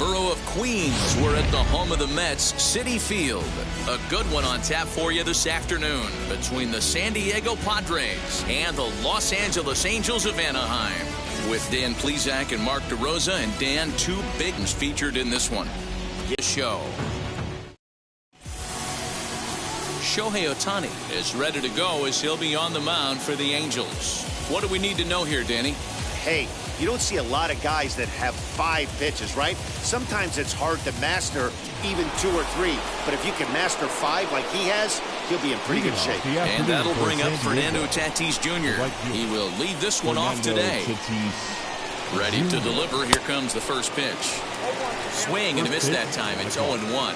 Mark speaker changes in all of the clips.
Speaker 1: borough of Queens, we're at the home of the Mets, Citi Field. A good one on tap for you this afternoon between the San Diego Padres and the Los Angeles Angels of Anaheim. With Dan Ps5 and Mark DeRosa, and Dan, two big ones featured in this one. His show. Shohei Ohtani is ready to go as he'll be on the mound for the Angels. What do we need to know here, Danny?
Speaker 2: Hey, you don't see a lot of guys that have 5 pitches, right? Sometimes it's hard to master even 2 or 3. But if you can master 5 like he has, he'll be in pretty good shape.
Speaker 1: And that'll bring up Fernando Tatis Jr. He will lead this one off today. Ready to deliver. Here comes the first pitch. Swing and a miss that time. It's 0-1.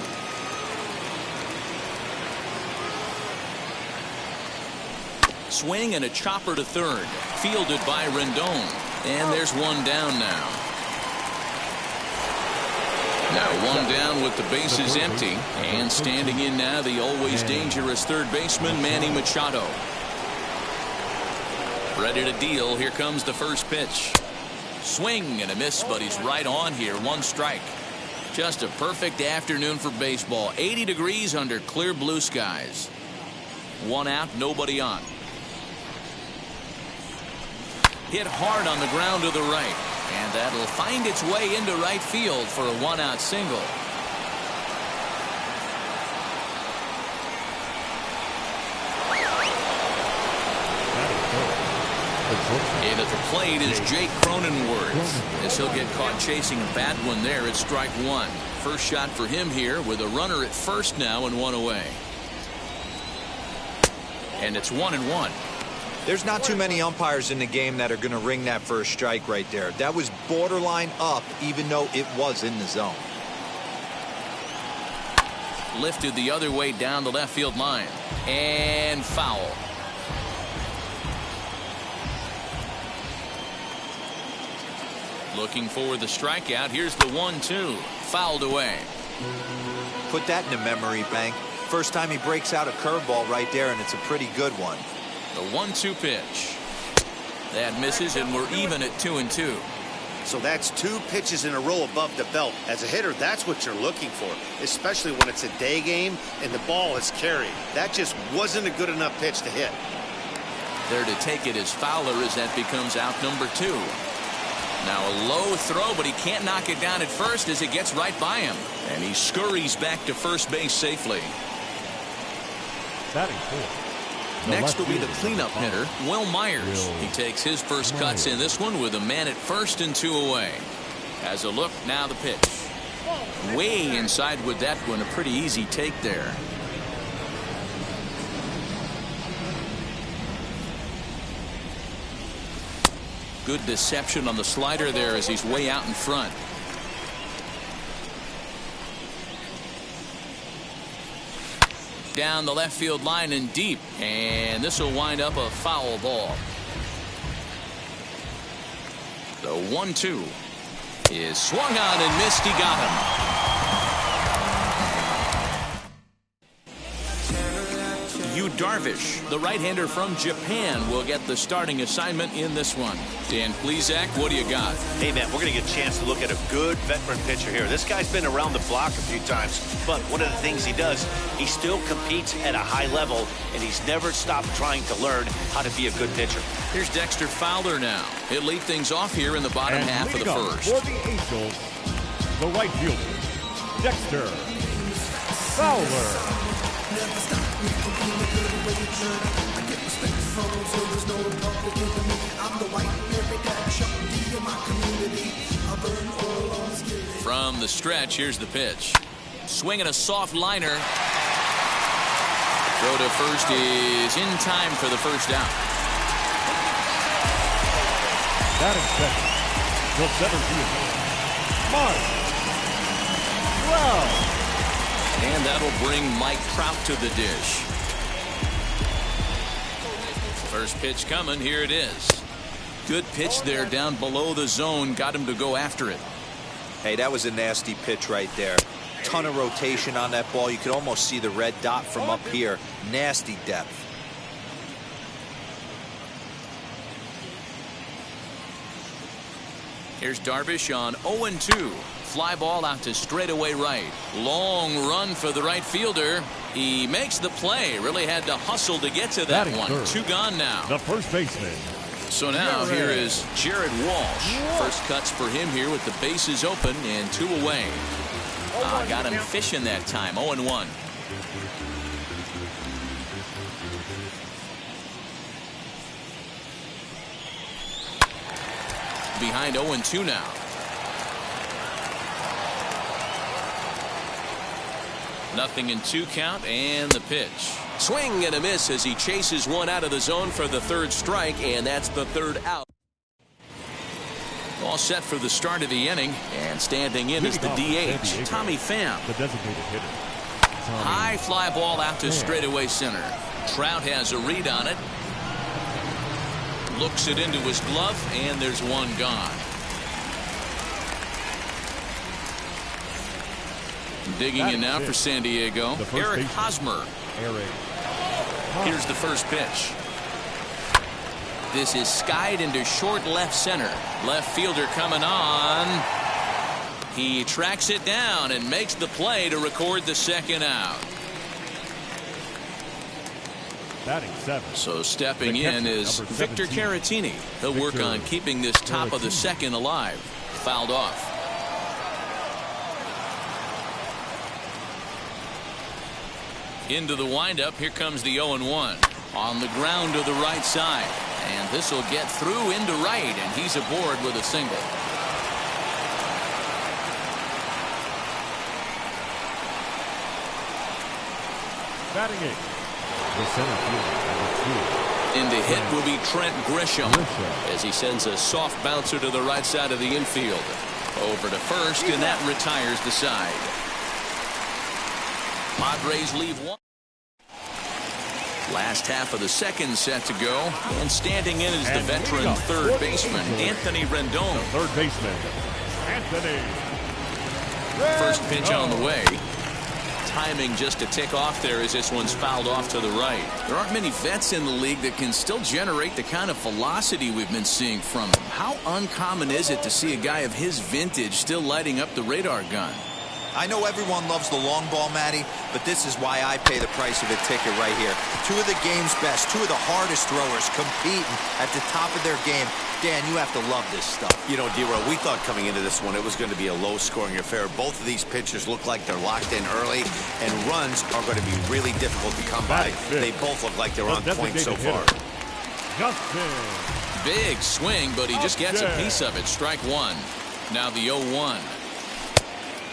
Speaker 1: Swing and a chopper to third. Fielded by Rendon. And there's one down now. Now one down with the bases empty. And standing in now, the always dangerous third baseman, Manny Machado. Ready to deal. Here comes the first pitch. Swing and a miss, but he's right on here. 1 strike. Just a perfect afternoon for baseball. 80 degrees under clear blue skies. 1 out, nobody on. Hit hard on the ground to the right. And that'll find its way into right field for a 1-out single. And at the plate is Jake Cronenworth. As he'll get caught chasing a bad one there at strike 1. First shot for him here with a runner at first now and 1 away. And it's 1-1.
Speaker 3: There's not too many umpires in the game that are going to ring that first strike right there. That was borderline up, even though it was in the zone.
Speaker 1: Lifted the other way down the left field line. And foul. Looking for the strikeout. Here's the 1-2. Fouled away.
Speaker 3: Put that in the memory bank. First time he breaks out a curveball right there, and it's a pretty good one.
Speaker 1: The 1-2 pitch. That misses, and we're even at 2-2.
Speaker 2: So that's 2 pitches in a row above the belt. As a hitter, that's what you're looking for, especially when it's a day game and the ball is carried. That just wasn't a good enough pitch to hit.
Speaker 1: There to take it is Fowler as that becomes out number 2. Now a low throw, but he can't knock it down at first as it gets right by him. And he scurries back to first base safely.
Speaker 4: Batting 4.
Speaker 1: Next will be the cleanup hitter, Will Myers. He takes his first cuts in this one with a man at first and 2 away. As a look, now the pitch. Way inside with that one, a pretty easy take there. Good deception on the slider there as he's way out in front. Down the left field line and deep, and this will wind up a foul ball. The 1-2 is swung on and missed. He got him. Yu Darvish, the right-hander from Japan, will get the starting assignment in this one. Dan Ps5, what do you got?
Speaker 2: Hey, man, we're going to get a chance to look at a good veteran pitcher here. This guy's been around the block a few times, but one of the things he does, he still competes at a high level, and he's never stopped trying to learn how to be a good pitcher.
Speaker 1: Here's Dexter Fowler now. He'll lead things off here in the bottom half of the first.
Speaker 4: For the Angels, the right fielder, Dexter Fowler.
Speaker 1: From the stretch, here's the pitch. Swinging a soft liner. Throw to first is in time for the first out.
Speaker 4: Batting second, the 17th, Mark Trout.
Speaker 1: And that'll bring Mike Trout to the dish. First pitch coming. Here it is. Good pitch there down below the zone. Got him to go after it.
Speaker 3: Hey, that was a nasty pitch right there. Ton of rotation on that ball. You could almost see the red dot from up here. Nasty depth.
Speaker 1: Here's Darvish on 0-2. Fly ball out to straightaway right. Long run for the right fielder. He makes the play. Really had to hustle to get to that one. Two gone now.
Speaker 4: The first baseman.
Speaker 1: So now here is Jared Walsh. First cuts for him here with the bases open and 2 away. Got him fishing that time. 0-1. Behind 0-2 now. Nothing in 2 count, and the pitch. Swing and a miss as he chases one out of the zone for the 3rd strike, and that's the 3rd out. All set for the start of the inning, and standing in is the DH, Tommy Pham.
Speaker 4: The designated hitter.
Speaker 1: High fly ball out to straightaway center. Trout has a read on it. Looks it into his glove, and there's one gone. Digging in now for San Diego, Eric Hosmer. Here's the first pitch. This is skied into short left center. Left fielder coming on. He tracks it down and makes the play to record the 2nd out.
Speaker 4: Batting 7.
Speaker 1: So stepping in is Victor Caratini. He'll work on keeping this top of the 2nd alive. Fouled off. Into the windup. Here comes the 0-1. On the ground to the right side. And this will get through into right. And he's aboard with a single.
Speaker 4: Batting 8. The center fielder,
Speaker 1: In to hit will be Trent Grisham as he sends a soft bouncer to the right side of the infield. Over to first, and that retires the side. Padres leave one. Last half of the 2nd set to go, and standing in is the veteran 3rd baseman, Anthony Rendon.
Speaker 4: The 3rd baseman, Anthony.
Speaker 1: First pitch on the way. Timing just a tick off there as this one's fouled off to the right. There aren't many vets in the league that can still generate the kind of velocity we've been seeing from him. How uncommon is it to see a guy of his vintage still lighting up the radar gun?
Speaker 3: I know everyone loves the long ball, Matty, but this is why I pay the price of a ticket right here. 2 of the game's best, 2 of the hardest throwers competing at the top of their game. Dan, you have to love this stuff.
Speaker 2: You know, D-Row, we thought coming into this one it was going to be a low-scoring affair. Both of these pitchers look like they're locked in early, and runs are going to be really difficult to come by. They both look like they're on point so far.
Speaker 1: Big swing, but he just gets a piece of it. Strike 1. Now the 0-1.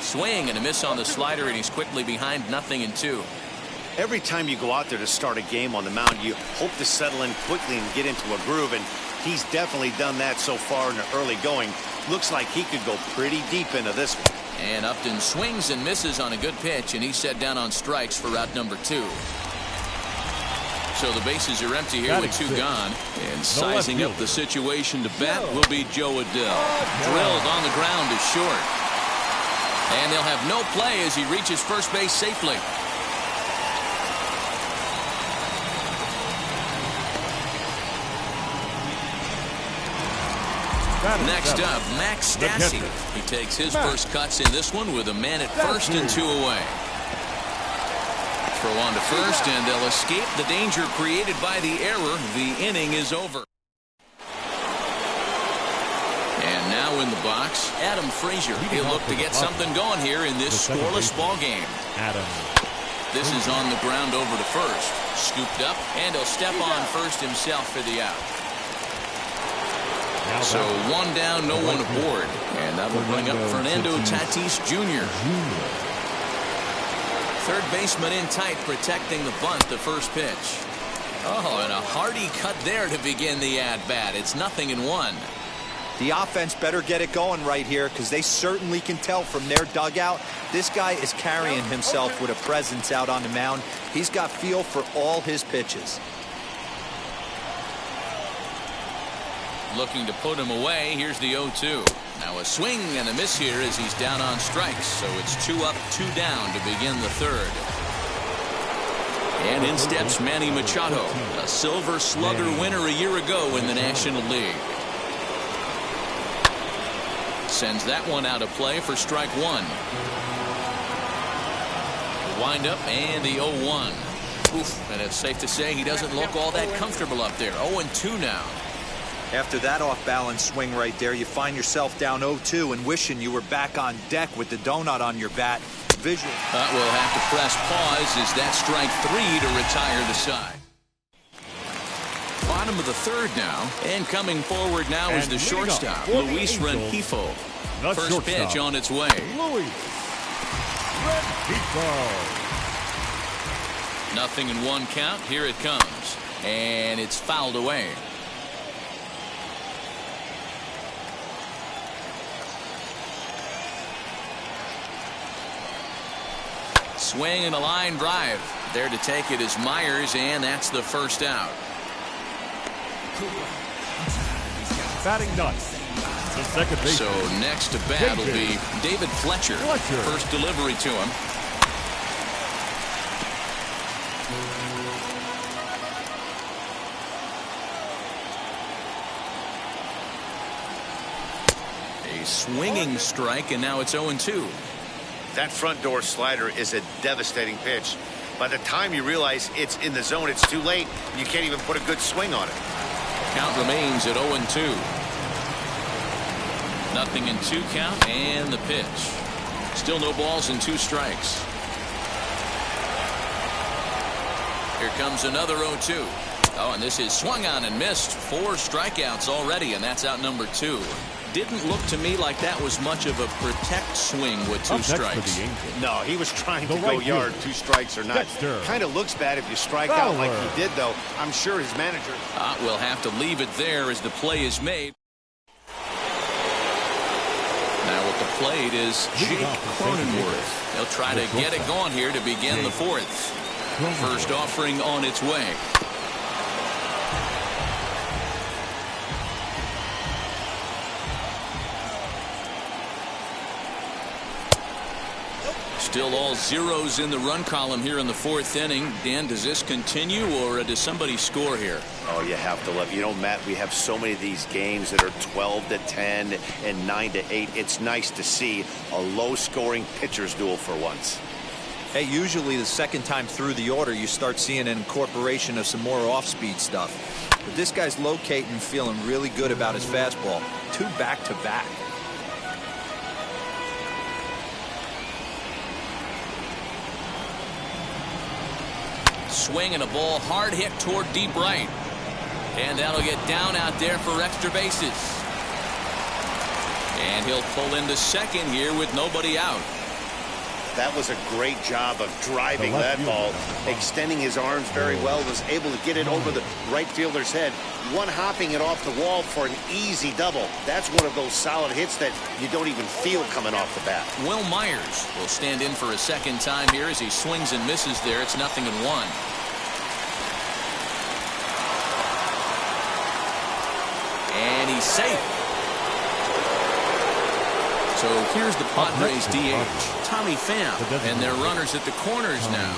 Speaker 1: Swing and a miss on the slider, and he's quickly behind 0-2.
Speaker 2: Every time you go out there to start a game on the mound, you hope to settle in quickly and get into a groove, and he's definitely done that so far in the early going. Looks like he could go pretty deep into this one.
Speaker 1: And Upton swings and misses on a good pitch, and he's set down on strikes for out number 2. So the bases are empty here with 2 gone. And sizing up the situation to bat will be Joe Adell. Drilled on the ground is short. And they'll have no play as he reaches first base safely. Next up, Max Stassi. He takes his first cuts in this one with a man at first and 2 away. Throw on to first, and they'll escape the danger created by the error. The inning is over. And now in the box, Adam Frazier. He'll look to get something going here in this scoreless ball game. This is on the ground over to first. Scooped up, and he'll step on first himself for the out. So 1 down, no one aboard. And that will bring up Fernando Tatis Jr. 3rd baseman in tight, protecting the bunt, the first pitch. Oh, and a hearty cut there to begin the at-bat. It's 0-1.
Speaker 3: The offense better get it going right here, because they certainly can tell from their dugout this guy is carrying himself with a presence out on the mound. He's got feel for all his pitches.
Speaker 1: Looking to put him away. Here's the 0-2. Now a swing and a miss here as he's down on strikes. So it's 2 up, 2 down to begin the 3rd. And in steps Manny Machado, a Silver Slugger winner a year ago in the National League. Sends that one out of play for strike one. Wind up and the 0-1. Oof, and it's safe to say he doesn't look all that comfortable up there. 0-2 now.
Speaker 3: After that off-balance swing right there, you find yourself down 0-2 and wishing you were back on deck with the donut on your bat. Visual.
Speaker 1: We'll have to press pause as that strike three to retire the side. Bottom of the third now, and coming forward now is the shortstop, Luis Rengifo. First pitch on its way.
Speaker 4: Luis Rengifo.
Speaker 1: Nothing in one count. Here it comes, and it's fouled away. Swing and a line drive. There to take it is Myers, and that's the first out.
Speaker 4: Batting ninth, the second baseman.
Speaker 1: So next to bat will be David Fletcher. First delivery to him. A swinging strike, and now it's 0-2.
Speaker 2: That front door slider is a devastating pitch. By the time you realize it's in the zone, it's too late. You can't even put a good swing on it.
Speaker 1: Count remains at 0-2. Nothing in 2 count, and the pitch. Still no balls and 2 strikes. Here comes another 0-2. Oh, and this is swung on and missed. 4 strikeouts already, and that's out number 2. Didn't look to me like that was much of a protect swing with 2 strikes.
Speaker 2: No, he was trying to go yard, 2 strikes or not. Kind of looks bad if you strike out like he did, though. I'm sure his manager
Speaker 1: will have to leave it there as the play is made. Now at the plate is Jake Cronenworth. He'll try to get it going here to begin the 4th. First offering on its way. Still all zeros in the run column here in the 4th inning. Dan, does this continue, or does somebody score here?
Speaker 2: Oh, you have to love. You know, Matt, we have so many of these games that are 12-10 and 9-8. It's nice to see a low-scoring pitcher's duel for once.
Speaker 3: Hey, usually the second time through the order, you start seeing an incorporation of some more off-speed stuff. But this guy's locating, feeling really good about his fastball. 2 back-to-back.
Speaker 1: Swing and a ball hard hit toward deep right. And that'll get down out there for extra bases. And he'll pull into second here with nobody out.
Speaker 2: That was a great job of driving that ball, extending his arms very well, was able to get it over the right fielder's head, one-hopping it off the wall for an easy double. That's one of those solid hits that you don't even feel coming off the bat.
Speaker 1: Will Myers will stand in for a second time here as he swings and misses there. It's 0-1. And he's safe. So here's the Padres DH, Tommy Pham, and their runners at the corners now.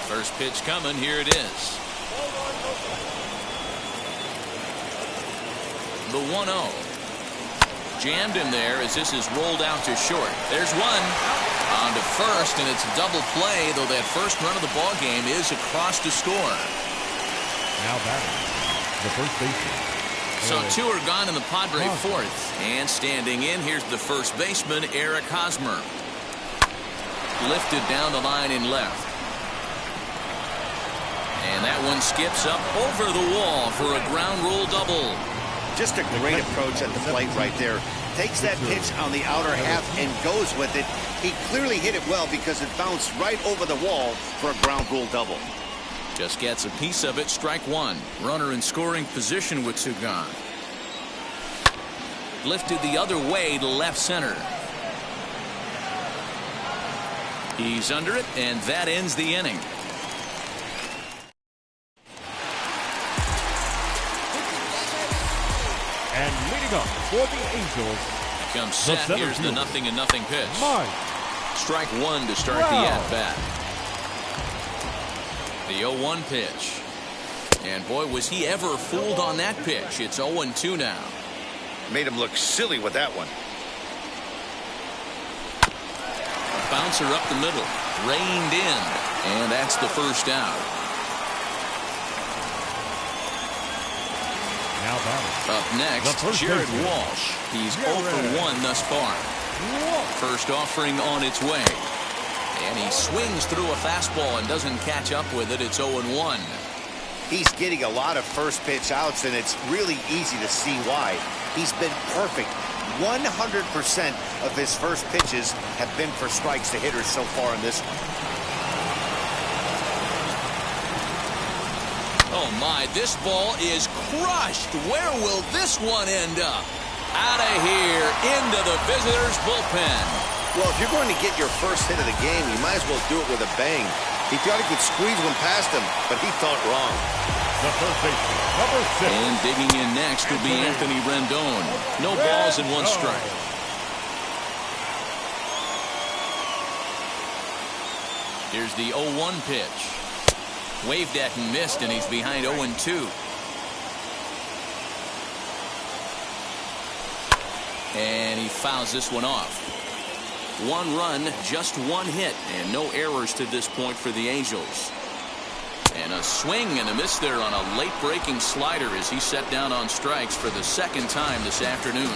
Speaker 1: First pitch coming, here it is. The 1-0. Jammed him there as this is rolled out to short. There's one. On to first, and it's a double play, though that first run of the ball game is across to score.
Speaker 4: Now batting, the first baseman.
Speaker 1: So 2 are gone in the Padre 4th. And standing in, here's the first baseman, Eric Hosmer. Lifted down the line in left. And that one skips up over the wall for a ground rule double.
Speaker 2: Just a great approach at the plate right there. Takes that pitch on the outer half and goes with it. He clearly hit it well because it bounced right over the wall for a ground rule double.
Speaker 1: Just gets a piece of it. Strike 1. Runner in scoring position with 2 gone. Lifted the other way to left center. He's under it, and that ends the inning.
Speaker 4: And leading up for the Angels.
Speaker 1: Comes set. Here's the 0-0 pitch. Strike 1 to start the at-bat. The 0-1 pitch. And boy, was he ever fooled on that pitch. It's 0-2 now.
Speaker 2: Made him look silly with that one.
Speaker 1: A bouncer up the middle, reined in, and that's the first out.
Speaker 4: Now batting.
Speaker 1: Up next, Jared Walsh. He's 0 for 1 thus far. First offering on its way. And he swings through a fastball and doesn't catch up with it. It's 0-1.
Speaker 2: He's getting a lot of first pitch outs, and it's really easy to see why. He's been perfect. 100% of his first pitches have been for strikes to hitters so far in this one.
Speaker 1: Oh my, this ball is crushed. Where will this one end up? Out of here, into the visitors' bullpen.
Speaker 2: Well, if you're going to get your first hit of the game, you might as well do it with a bang. He thought he could squeeze one past him, but he thought wrong.
Speaker 4: The first baseman, number 6.
Speaker 1: And digging in next will be Anthony Rendon. No balls and 1 strike. Here's the 0-1 pitch. Waved at and missed, and he's behind 0-2. And he fouls this one off. 1 run, just 1 hit, and no errors to this point for the Angels. And a swing and a miss there on a late breaking slider as he set down on strikes for the 2nd time this afternoon.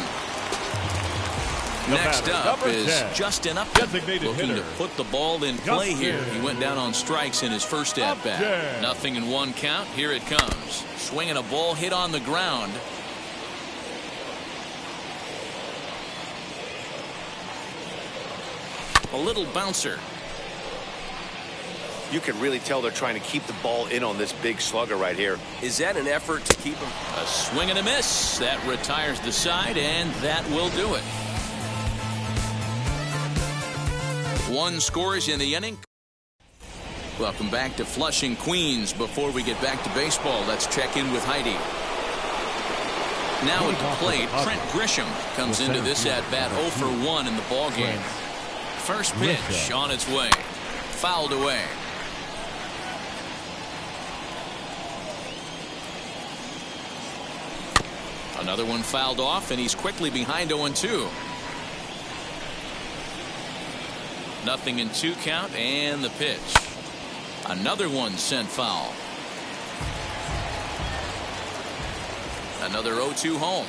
Speaker 1: Next up is Justin Upton, looking to put the ball in play here. He went down on strikes in his first at-bat. Nothing in 1 count. Here it comes. Swinging a ball hit on the ground. A little bouncer.
Speaker 2: You can really tell they're trying to keep the ball in on this big slugger right here.
Speaker 5: Is that an effort to keep him?
Speaker 1: A swing and a miss. That retires the side, and that will do it. 1 scores in the inning. Welcome back to Flushing, Queens. Before we get back to baseball, let's check in with Heidi. Now at the plate, Trent Grisham comes into this at-bat 0 for 1 in the ballgame. First pitch on its way. Fouled away. Another one fouled off, and he's quickly behind 0-2. Nothing in 2 count, and the pitch. Another one sent foul. Another 0-2 home.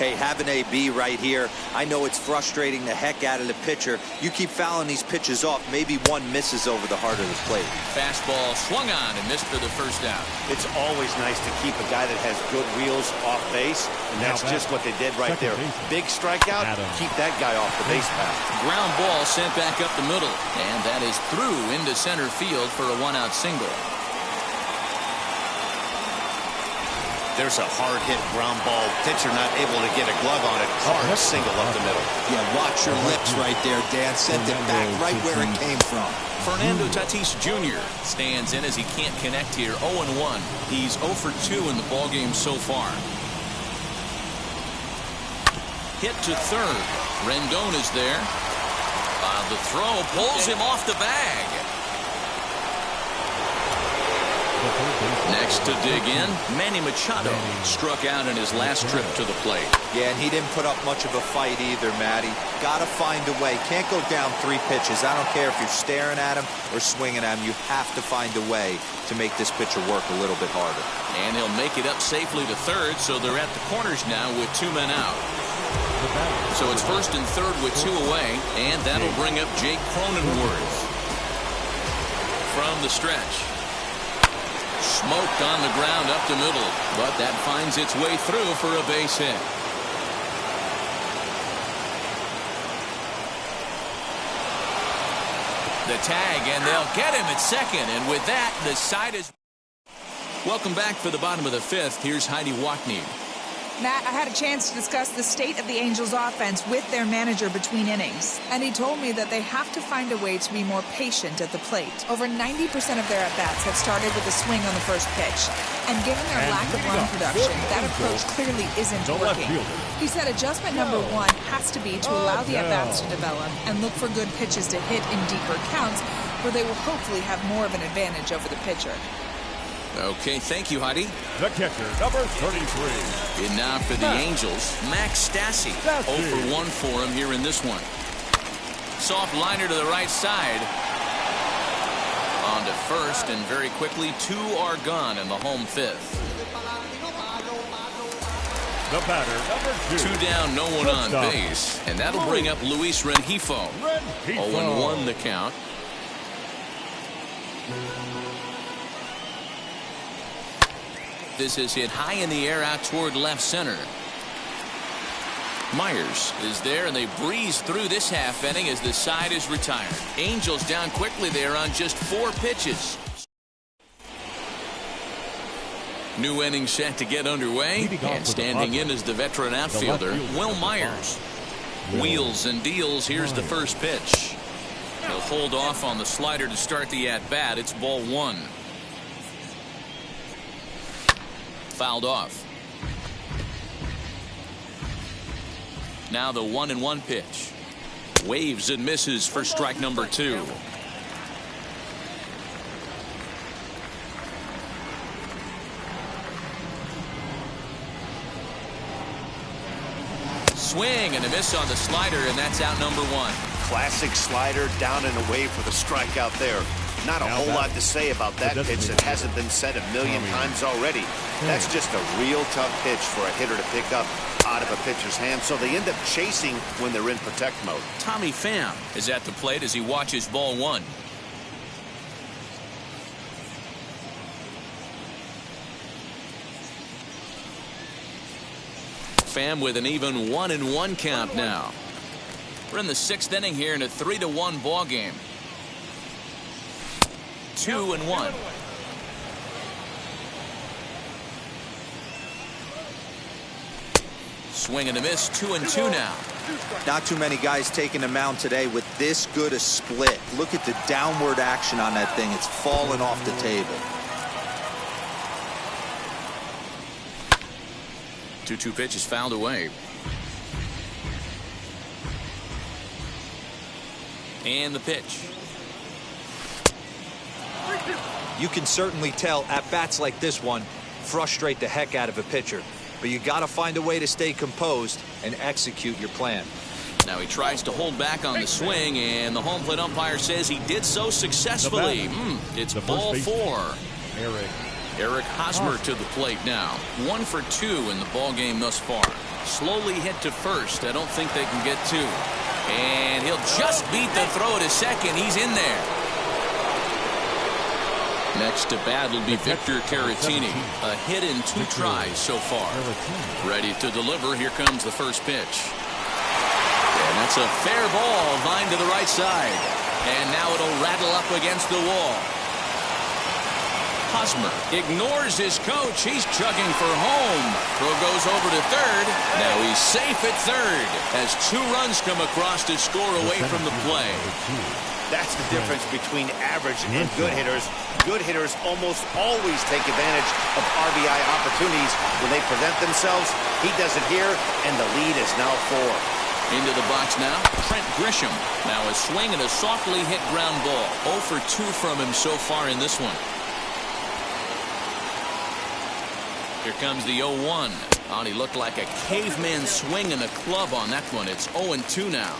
Speaker 3: Hey, have an AB right here. I know it's frustrating the heck out of the pitcher. You keep fouling these pitches off, maybe one misses over the heart of the plate.
Speaker 1: Fastball swung on and missed for the first out.
Speaker 2: It's always nice to keep a guy that has good wheels off base, and that's just what they did right there. Big strikeout, keep that guy off the base path.
Speaker 1: Ground ball sent back up the middle, and that is through into center field for a 1-out single.
Speaker 2: There's a hard-hit ground ball. Pitcher not able to get a glove on it. Hard single up the middle.
Speaker 3: Yeah, watch your lips right there, Dan. Sent it back right where it came from.
Speaker 1: Fernando Tatis Jr. stands in as he can't connect here. 0-1. He's 0 for 2 in the ballgame so far. Hit to third. Rendon is there. The throw pulls him off the bag. Next to dig in, Manny Machado struck out in his last trip to the plate.
Speaker 3: Yeah, and he didn't put up much of a fight either, Matty. Got to find a way. Can't go down 3 pitches. I don't care if you're staring at him or swinging at him. You have to find a way to make this pitcher work a little bit harder.
Speaker 1: And he'll make it up safely to third, so they're at the corners now with 2 men out. So it's first and third with 2 away, and that'll bring up Jake Cronenworth. From the stretch. Smoked on the ground up the middle, but that finds its way through for a base hit. The tag, and they'll get him at second, and with that, the side is... Welcome back for the bottom of the 5th. Here's Heidi Wackney.
Speaker 6: Matt, I had a chance to discuss the state of the Angels offense with their manager between innings, and he told me that they have to find a way to be more patient at the plate. Over 90% of their at-bats have started with a swing on the first pitch, and given their lack of run production, that approach clearly isn't working. He said adjustment number one has to be to allow the at-bats to develop and look for good pitches to hit in deeper counts, where they will hopefully have more of an advantage over the pitcher.
Speaker 1: Okay, thank you, Heidi.
Speaker 4: The catcher, number 33.
Speaker 1: And now for the Angels, Max Stassi. 0 for 1 for him here in this one. Soft liner to the right side. On to first, and very quickly, 2 are gone in the home 5th.
Speaker 4: The batter, number 2.
Speaker 1: 2 down, no one on base. And that'll bring up Luis Rengifo. 0-1 the count. This is hit high in the air out toward left center. Myers is there, and they breeze through this half inning as the side is retired. Angels down quickly there on just 4 pitches. New inning set to get underway, and standing in is the veteran outfielder, Will Myers. Wheels and deals. Here's the first pitch. He'll hold off on the slider to start the at-bat. It's ball 1. Fouled off. Now the 1-1 pitch. Waves and misses for strike number 2. Swing and a miss on the slider, and that's out number 1.
Speaker 2: Classic slider, down and away for the strikeout there. Not a whole lot to say about that pitch that hasn't been said a million times already. That's just a real tough pitch for a hitter to pick up out of a pitcher's hand, so they end up chasing when they're in protect mode.
Speaker 1: Tommy Pham is at the plate as he watches ball 1. Pham with an even 1-1 count now. We're in the 6th inning here in a 3-1 ball game. 2-1. Swing and a miss. 2-2 now.
Speaker 3: Not too many guys taking the mound today with this good a split. Look at the downward action on that thing. It's falling off the table.
Speaker 1: 2-2 pitch is fouled away. And the pitch.
Speaker 3: You can certainly tell at bats like this one frustrate the heck out of a pitcher, but you got to find a way to stay composed and execute your plan.
Speaker 1: Now he tries to hold back on the swing, and the home plate umpire says he did so successfully. It's ball 4. Eric Hosmer to the plate now. 1 for 2 in the ball game thus far. Slowly hit to first. I don't think they can get 2. And he'll just beat the throw to second. He's in there. Next to bat will be Victor Caratini. A hit in 2 tries so far. Ready to deliver. Here comes the first pitch. And that's a fair ball, lined to the right side. And now it'll rattle up against the wall. Hosmer ignores his coach. He's chugging for home. Throw goes over to third. Now he's safe at third as 2 runs come across to score away from the play.
Speaker 2: That's the difference between average and good hitters. Good hitters almost always take advantage of RBI opportunities when they present themselves. He does it here, and the lead is now 4.
Speaker 1: Into the box now, Trent Grisham. Now a swing and a softly hit ground ball. 0 for 2 from him so far in this one. Here comes the 0-1. Oh, he looked like a caveman swinging a club on that one. It's 0-2 now.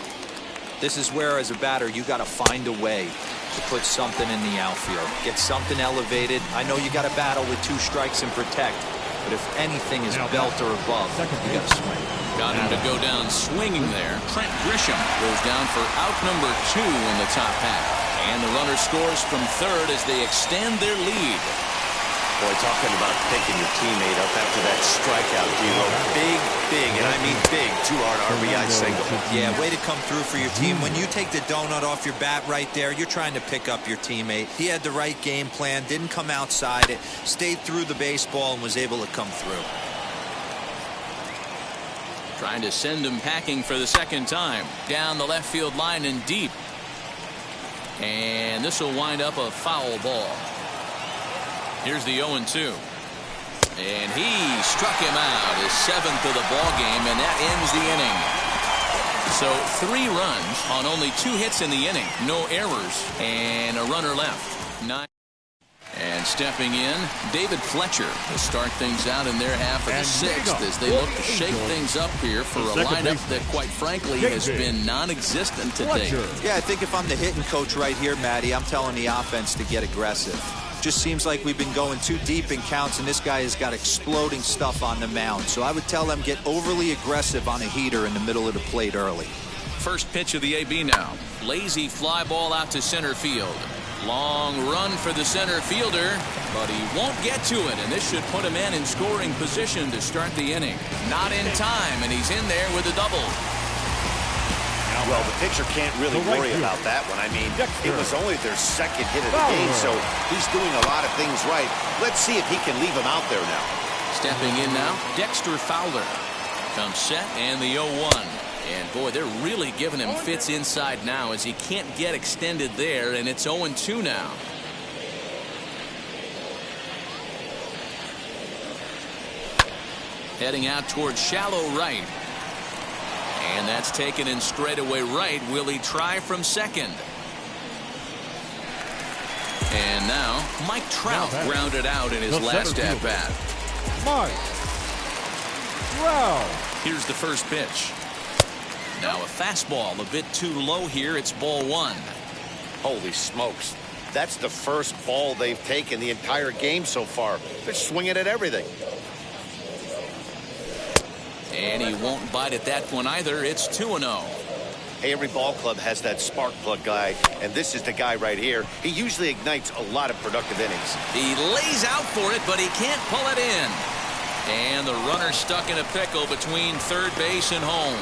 Speaker 3: This is where, as a batter, you got to find a way to put something in the outfield. Get something elevated. I know you got to battle with 2 strikes and protect, but if anything is belt or above, you got to swing.
Speaker 1: Got him to go down swinging there. Trent Grisham goes down for out number 2 in the top half. And the runner scores from third as they extend their lead.
Speaker 2: Boy, talking about picking your teammate up after that strikeout, D-Lo. Big, and I mean big, 2-run RBI single.
Speaker 3: Yeah, way to come through for your team. When you take the donut off your bat right there, you're trying to pick up your teammate. He had the right game plan, didn't come outside it, stayed through the baseball, and was able to come through.
Speaker 1: Trying to send him packing for the second time. Down the left field line and deep. And this will wind up a foul ball. Here's the 0-2. And he struck him out, his 7th of the ball game, and that ends the inning. So 3 runs on only 2 hits in the inning. No errors and a runner left. 9. And stepping in, David Fletcher to start things out in their half of the 6th as they look to shake things up here for a lineup that, quite frankly, has been non-existent today.
Speaker 3: Yeah, I think if I'm the hitting coach right here, Matty, I'm telling the offense to get aggressive. Just seems like we've been going too deep in counts, and this guy has got exploding stuff on the mound. So I would tell them get overly aggressive on a heater in the middle of the plate early.
Speaker 1: First pitch of the AB now. Lazy fly ball out to center field. Long run for the center fielder, but he won't get to it, and this should put a man in scoring position to start the inning. Not in time, and he's in there with a double.
Speaker 2: Well, the pitcher can't really worry about that one. I mean, it was only their 2nd hit of the game, so he's doing a lot of things right. Let's see if he can leave him out there now.
Speaker 1: Stepping in now, Dexter Fowler. Comes set, and the 0-1. And, boy, they're really giving him fits inside now as he can't get extended there, and it's 0-2 now. Heading out towards shallow right. And that's taken in straightaway right. Will he try from second? And now, Mike Trout grounded out in his last at-bat.
Speaker 4: Mike Trout.
Speaker 1: Here's the first pitch. Now a fastball a bit too low here. It's ball 1.
Speaker 2: Holy smokes. That's the first ball they've taken the entire game so far. They're swinging at everything.
Speaker 1: And he won't bite at that one either. It's 2-0.
Speaker 2: Hey, every ball club has that spark plug guy, and this is the guy right here. He usually ignites a lot of productive innings.
Speaker 1: He lays out for it, but he can't pull it in. And the runner stuck in a pickle between third base and home.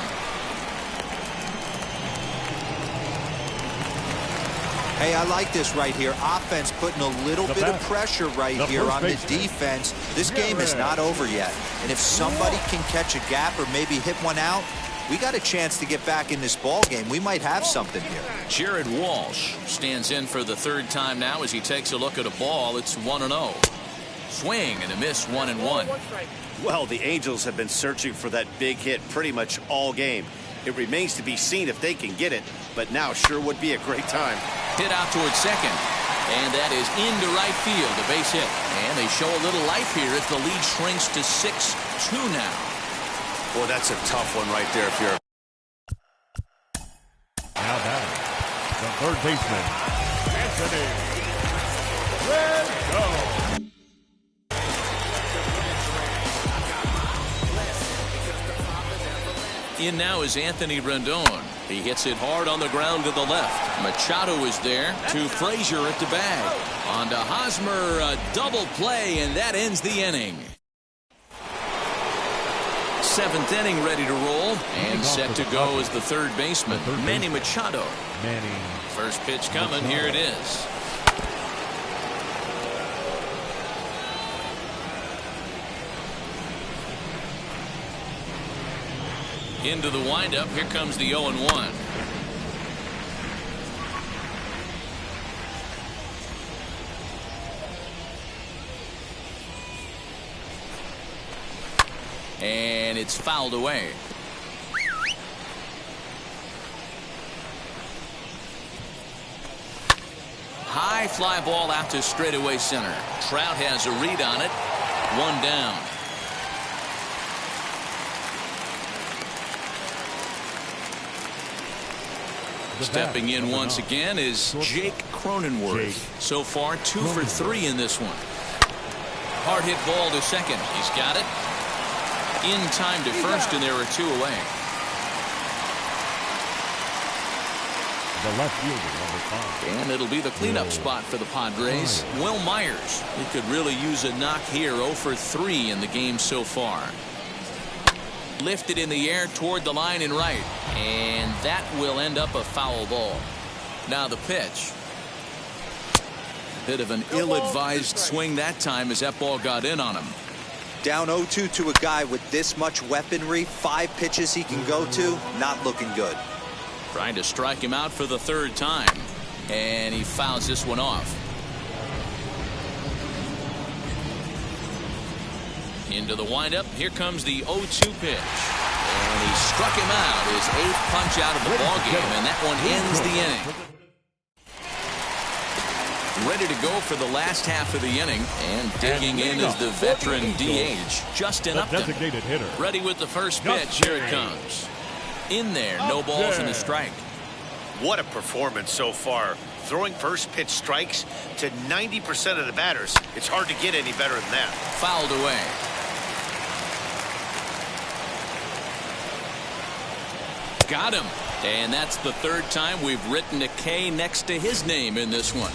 Speaker 3: Hey, I like this right here. Offense putting a little bit of pressure right here on the defense. This game is not over yet. And if somebody can catch a gap or maybe hit one out, we got a chance to get back in this ball game. We might have something here.
Speaker 1: Jared Walsh stands in for the 3rd time now as he takes a look at a ball. It's 1-0. Swing and a miss, 1-1.
Speaker 2: Well, the Angels have been searching for that big hit pretty much all game. It remains to be seen if they can get it, but now sure would be a great time.
Speaker 1: Hit out towards second, and that is into right field, a base hit. And they show a little life here as the lead shrinks to 6-2 now.
Speaker 2: Boy, that's a tough one right there if you're...
Speaker 4: Now batting, the third baseman, Anthony Rendon.
Speaker 1: In now is Anthony Rendon. He hits it hard on the ground to the left. Machado is there to Frazier at the bag. On to Hosmer, a double play, and that ends the inning. 7th inning ready to roll, and set to go is the third baseman, Manny Machado. First pitch coming, here it is. Into the windup. Here comes the 0-1. And it's fouled away. High fly ball out to straightaway center. Trout has a read on it. 1 down. Stepping in once again is Jake Cronenworth. So far 2 for 3 in this one. Hard hit ball to second. He's got it. In time to first, and there are 2 away.
Speaker 4: The left fielder, number 5.
Speaker 1: And it'll be the cleanup spot for the Padres. Will Myers. He could really use a knock here. 0 for 3 in the game so far. Lifted in the air toward the line and right, and that will end up a foul ball. Now the pitch. Bit of an ill-advised swing that time as that ball got in on him.
Speaker 3: Down 0-2 to a guy with this much weaponry, 5 pitches he can go to, not looking good.
Speaker 1: Trying to strike him out for the 3rd time. And he fouls this one off. Into the windup. Here comes the 0-2 pitch. And he struck him out. His 8th punch out of the ballgame. And that one ends the inning. Ready to go for the last half of the inning. And digging in is the veteran DH, Justin Upton.
Speaker 4: Designated hitter.
Speaker 1: Ready with the first pitch. Here it comes. In there. No balls and a strike.
Speaker 2: What a performance so far. Throwing first pitch strikes to 90% of the batters. It's hard to get any better than that.
Speaker 1: Fouled away. Got him. And that's the 3rd time we've written a K next to his name in this one.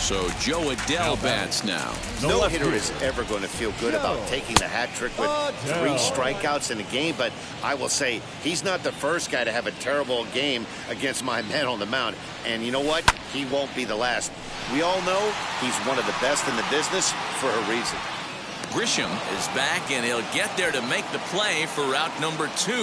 Speaker 1: So Joe Adell bats now.
Speaker 2: No hitter is ever going to feel good about taking the hat trick with 3 strikeouts in a game, but I will say he's not the first guy to have a terrible game against my man on the mound. And you know what? He won't be the last. We all know he's one of the best in the business for a reason.
Speaker 1: Grisham is back, and he'll get there to make the play for route number 2.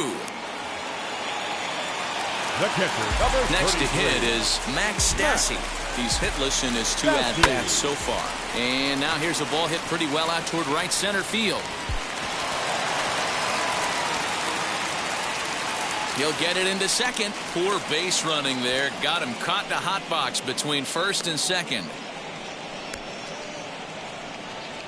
Speaker 4: The catcher,
Speaker 1: Next to hit is Max Stassi. He's hitless in his 2 at-bats so far. And now here's a ball hit pretty well out toward right center field. He'll get it into second. Poor base running there. Got him caught in a hot box between first and second.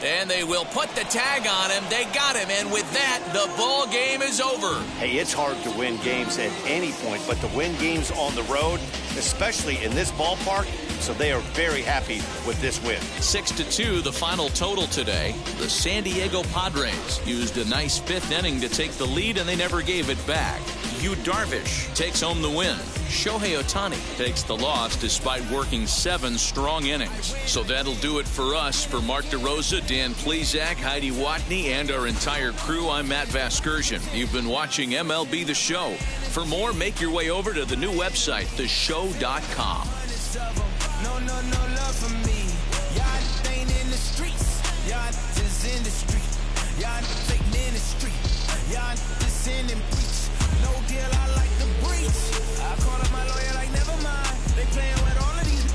Speaker 1: And they will put the tag on him. They got him, and with that, the ball game is over.
Speaker 2: Hey, it's hard to win games at any point, but to win games on the road, especially in this ballpark, so they are very happy with this win.
Speaker 1: 6-2, the final total today. The San Diego Padres used a nice 5th inning to take the lead, and they never gave it back. Yu Darvish takes home the win. Shohei Ohtani takes the loss despite working 7 strong innings. So that'll do it for us. For Mark DeRosa, Dan Plesac, Heidi Watney, and our entire crew, I'm Matt Vasgersian. You've been watching MLB The Show. For more, make your way over to the new website, theshow.com.
Speaker 7: No love for me. Y'all ain't in the streets. Y'all just in the street. Y'all fake ministry. Y'all just in and preach. No deal, I like the breach. I called up my lawyer like, never mind. They playing with all of these.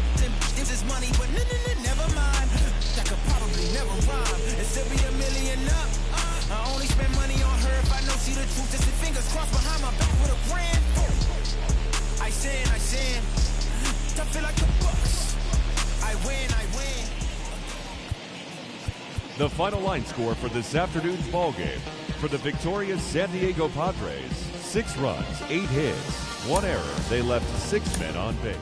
Speaker 7: This is money, but never mind. That could probably never rhyme. It still be $1 million up. I only spend money on her if I know she the truth. Just the fingers crossed behind my back with a grand. I sin. I feel like the Bucks. I win.
Speaker 4: The final line score for this afternoon's ball game. For the victorious San Diego Padres, 6 runs, 8 hits, 1 error. They left 6 men on base.